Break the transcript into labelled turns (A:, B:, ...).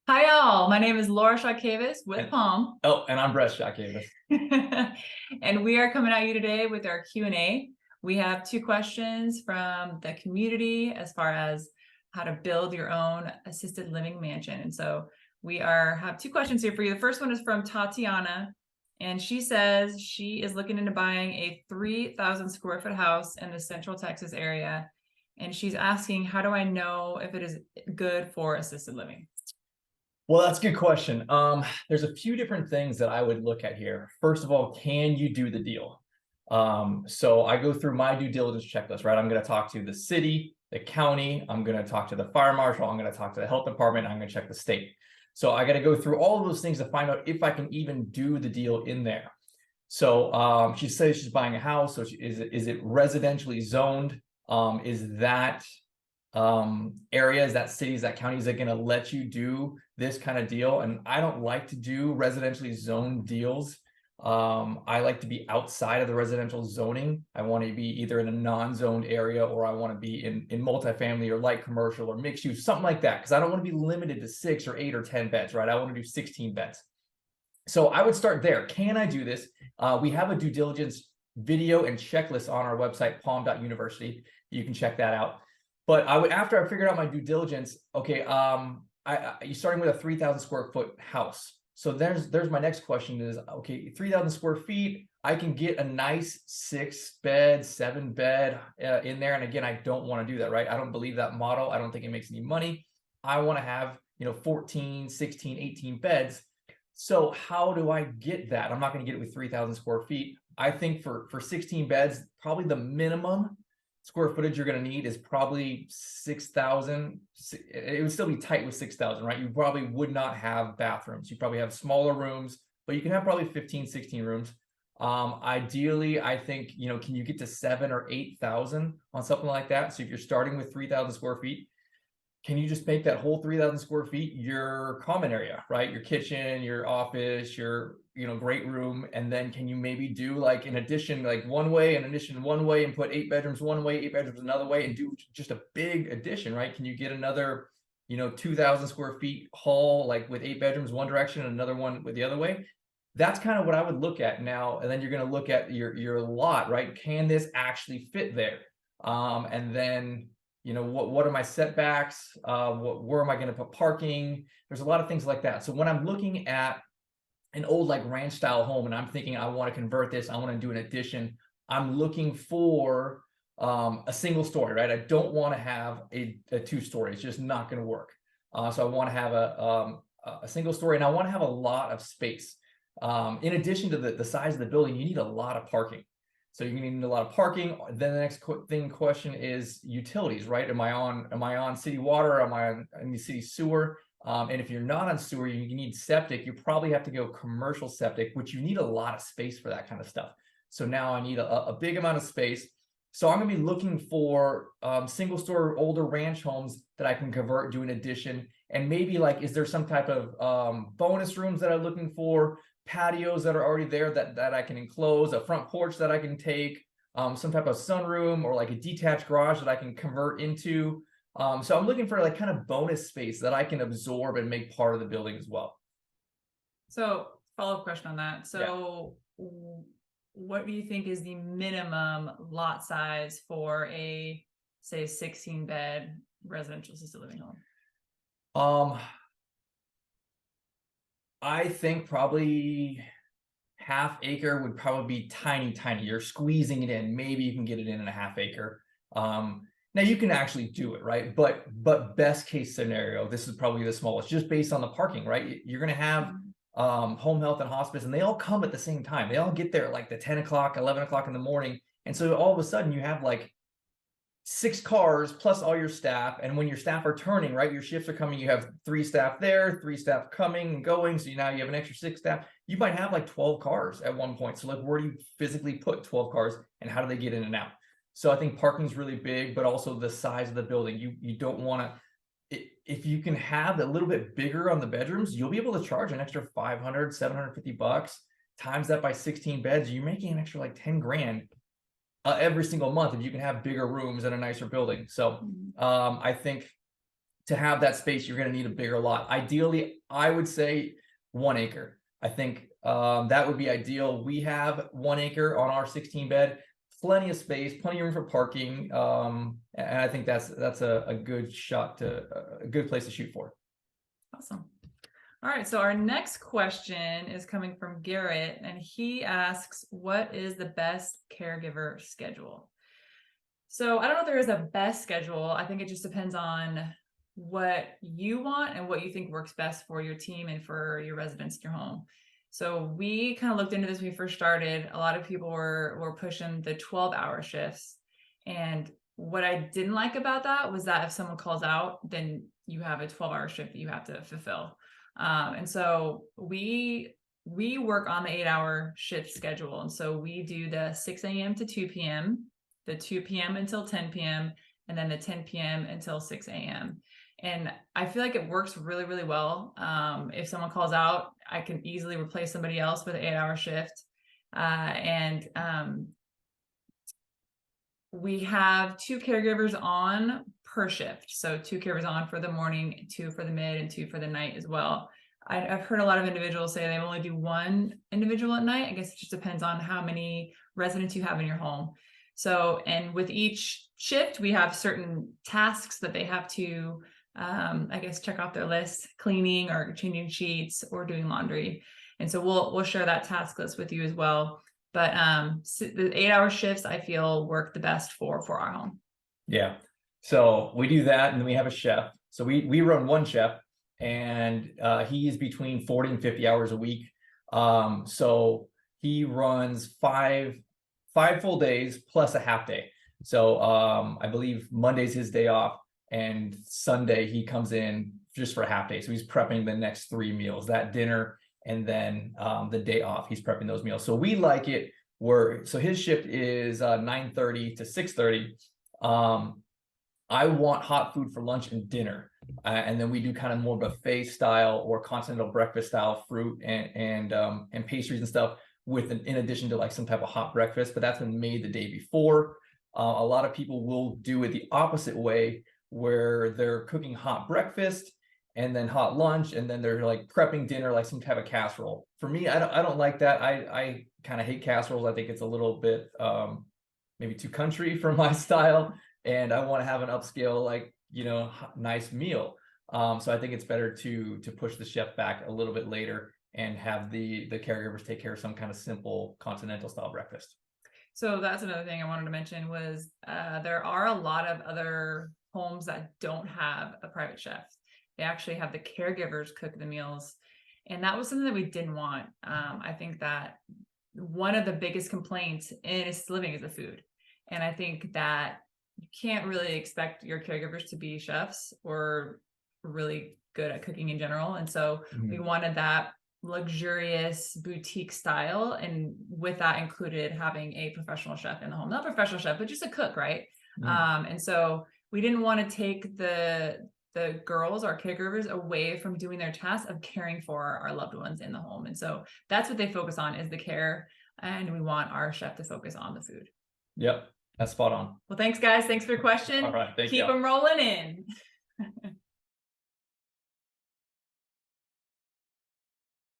A: Hi all, my name is Laura Chotkevys with
B: And
A: Palm.
B: and I'm Brett Chotkevys.
A: And we are coming at you today with our Q&A. We have two questions from the community as far as how to build your own assisted living mansion. And so we have two questions here for you. The first one is from Tatiana, and she says she is looking into buying a 3,000 square foot house in the Central Texas area. And she's asking, how do I know if it is good for assisted living?
B: Well, that's a good question. There's a few different things that I would look at here. First of all, can you do the deal? So I go through my due diligence checklist, right? I'm going to talk to the city, the county. I'm going to talk to the fire marshal. I'm going to talk to the health department. I'm going to check the state. So I got to go through all of those things to find out if I can even do the deal in there. So she says she's buying a house. So is it residentially zoned? Is that areas, that cities, that counties that going to let you do this kind of deal? And I don't like to do residentially zoned deals. I like to be outside of the residential zoning. I want to be either in a non-zoned area, or I want to be in multifamily or light commercial or mixed use, something like that, because I don't want to be limited to 6 or 8 or 10 beds, right? I want to do 16 beds. So I would start there. Can I do this? We have a due diligence video and checklist on our website, palm.university. You can check that out. But after I figured out my due diligence, okay, you're starting with a 3,000 square foot house. So there's my next question is, okay, 3,000 square feet, I can get a nice 6 bed, 7 bed in there. And again, I don't want to do that, right? I don't believe that model. I don't think it makes any money. I want to have, 14, 16, 18 beds. So how do I get that? I'm not going to get it with 3,000 square feet. I think for 16 beds, probably the minimum square footage you're going to need is probably 6,000. It would still be tight with 6,000, right? You probably would not have bathrooms. You probably have smaller rooms, but you can have probably 15, 16 rooms. Ideally, I think, can you get to 7 or 8,000 on something like that? So if you're starting with 3,000 square feet, can you just make that whole 3,000 square feet your common area, right? Your kitchen, your office, your great room. And then can you maybe do like an addition, like one way, an addition one way, and put 8 bedrooms one way, 8 bedrooms another way, and do just a big addition, right? Can you get another 2,000 square feet hall, like with 8 bedrooms one direction and another one with the other way? That's kind of what I would look at now. And then you're going to look at your lot, right? Can this actually fit there? And then what are my setbacks? Where am I going to put parking? There's a lot of things like that. So when I'm looking at an old like ranch style home and I'm thinking I want to convert this, I want to do an addition, I'm looking for a single story, right? I don't want to have a 2-story. It's just not going to work. So I want to have a single story, and I want to have a lot of space. In addition to the size of the building, you need a lot of parking. So you're going to need a lot of parking. Then the next question is utilities, right? Am I on city water? Am I on the city sewer? And if you're not on sewer, you need septic. You probably have to go commercial septic, which you need a lot of space for that kind of stuff. So now I need a big amount of space. So I'm going to be looking for single story older ranch homes that I can convert, do an addition. And maybe like, is there some type of bonus rooms that I'm looking for? Patios that are already there that I can enclose, a front porch that I can take, some type of sunroom, or like a detached garage that I can convert into. So I'm looking for like kind of bonus space that I can absorb and make part of the building as well.
A: So follow-up question on that.
B: Yeah.
A: So what do you think is the minimum lot size for a, say, 16 bed residential assisted living home?
B: I think probably half acre would probably be tiny. You're squeezing it in. Maybe you can get it in a half acre. Now you can actually do it, right? But best case scenario, this is probably the smallest, just based on the parking, right? You're going to have home health and hospice, and they all come at the same time. They all get there at like the 10 o'clock, 11 o'clock in the morning. And so all of a sudden you have like 6 cars plus all your staff. And when your staff are turning, right, your shifts are coming, you have 3 staff there, 3 staff coming and going. So now you have an extra 6 staff. You might have like 12 cars at one point. So like, where do you physically put 12 cars, and how do they get in and out? So I think parking is really big, but also the size of the building. You don't want to, if you can have a little bit bigger on the bedrooms, you'll be able to charge an extra 500, 750 bucks. Times that by 16 beds, you're making an extra like 10 grand every single month if you can have bigger rooms and a nicer building. So I think to have that space, you're going to need a bigger lot. Ideally, I would say 1 acre. I think that would be ideal. We have 1 acre on our 16 bed, plenty of space, plenty of room for parking. And I think that's a good shot a good place to shoot for.
A: Awesome. All right, so our next question is coming from Garrett, and he asks, what is the best caregiver schedule? So I don't know if there is a best schedule. I think it just depends on what you want and what you think works best for your team and for your residents in your home. So we kind of looked into this when we first started. A lot of people were pushing the 12-hour shifts. And what I didn't like about that was that if someone calls out, then you have a 12-hour shift that you have to fulfill. And so we work on the 8-hour shift schedule. And so we do the 6 a.m. to 2 p.m., the 2 p.m. until 10 p.m., and then the 10 p.m. until 6 a.m. And I feel like it works really, really well. If someone calls out, I can easily replace somebody else with an 8-hour shift. We have 2 caregivers on per shift. So 2 caregivers on for the morning, 2 for the mid, and 2 for the night as well. I've heard a lot of individuals say they only do 1 individual at night. I guess it just depends on how many residents you have in your home. So, and with each shift, we have certain tasks that they have to, I guess, check off their list, cleaning or changing sheets or doing laundry. And so we'll share that task list with you as well. But the 8-hour shifts, I feel, work the best for our home.
B: Yeah. So we do that, and then we have a chef. So we run 1 chef, and he's between 40 and 50 hours a week. So he runs 5 full days plus a half day. So I believe Monday's his day off, and Sunday he comes in just for a half day. So he's prepping the next 3 meals, that dinner, and then the day off, he's prepping those meals. So we like it so his shift is 9:30 to 6:30. I want hot food for lunch and dinner. And then we do kind of more buffet style or continental breakfast style fruit and pastries and stuff in addition to like some type of hot breakfast, but that's been made the day before. A lot of people will do it the opposite way, where they're cooking hot breakfast and then hot lunch, and then they're like prepping dinner like some type of casserole. For me, I don't like that. I kind of hate casseroles. I think it's a little bit maybe too country for my style, and I want to have an upscale, like, nice meal. So I think it's better to push the chef back a little bit later and have the caregivers take care of some kind of simple continental style breakfast.
A: So that's another thing I wanted to mention was there are a lot of other homes that don't have a private chef. They actually have the caregivers cook the meals. And that was something that we didn't want. I think that one of the biggest complaints in assisted living is the food. And I think that you can't really expect your caregivers to be chefs or really good at cooking in general. And so we wanted that luxurious boutique style, and with that included having a professional chef in the home. Not professional chef, but just a cook, right? And so we didn't want to take the girls, our caregivers, away from doing their task of caring for our loved ones in the home. And so that's what they focus on, is the care, and we want our chef to focus on the food.
B: Yep, that's spot on.
A: Well, thanks guys. Thanks for your question.
B: All right, thank you.
A: Keep them rolling in.